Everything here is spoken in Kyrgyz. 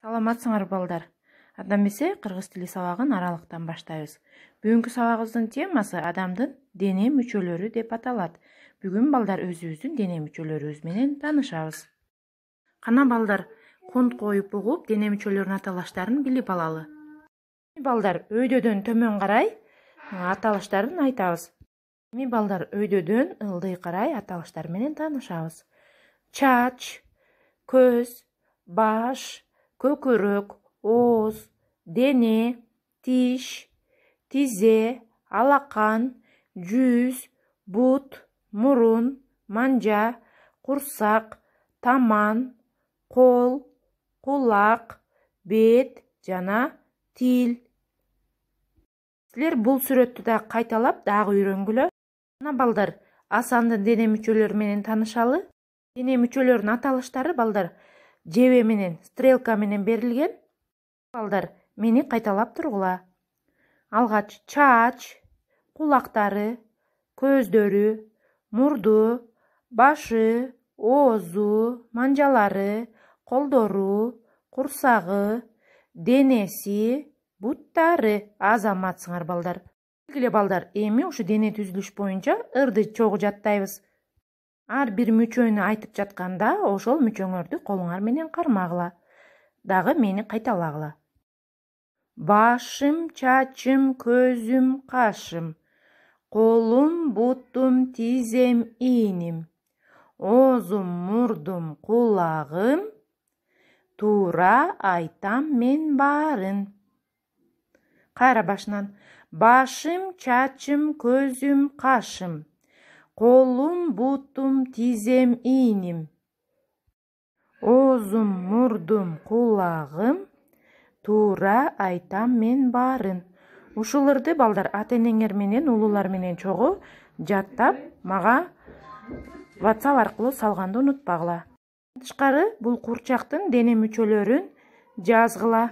Саламатсыңар балдар. Адам бесе кыргыз тили сабагын аралыктан баштайбыз. Бүгүнкү сабагыбыздын темасы адамдын дене мүчөлөрү деп аталат. Бүгүн балдар өзүбүздүн дене мүчөлөрүбүз менен таанышабыз. Кана балдар, конт коюп угуп, дене мүчөлөрүнүн аталыштарын билип алалы. Балдар, өйдөдөн төмөн карай аталыштарын айтабыз. Эми балдар, өйдөдөн ылдый карай аталыштар менен таанышабыз. Чач, көз, баш, көкөрөк, ооз, дене, тиш, тизе, алакан, жүз, бут, мурун, манжа, курсак, таман, кол, кулак, бет жана тил. Силер бул сүрөттү да кайталап дагы үйрөнгүлө. Мына балдар, Асандын дене мүчөлөрү менен таанышалы. Дене мүчөлөрүнүн аталыштары балдар жебе менен, стрелка менен берилген. Балдар, мени кайталап тургула. Алгач чач, кулактары, көздөрү, мурду, башы, оозу, манжалары, колдору, курсагы, денеси, буттары. Азаматсыңар балдар. Белгиле балдар, эми ушу дене түзүлүш боюнча ырды чогуу жаттайбыз. Ар бир мүчөнү айтып жатканда, ошол мүчөңөрдү колуңар менен кармагыла. Дагы мени кайталагыла. Башым, чачым, көзүм, кашым. Колум, бутум, тизем, ииним. Оозум, мурдум, кулагым. Туура айтам мен баарын. Кайра башынан. Башым, чачым, көзүм, кашым. Колум, бутум, тизем, ииним. Оозум, мурдум, кулагым. Туура айтам мен баарын. Ушуларды балдар ата-энеңер менен, улуулар менен чогуу жаттап, мага WhatsApp аркылуу салганды унутпагыла. Тышкары бул курчактын дене мүчөлөрүн жазгыла.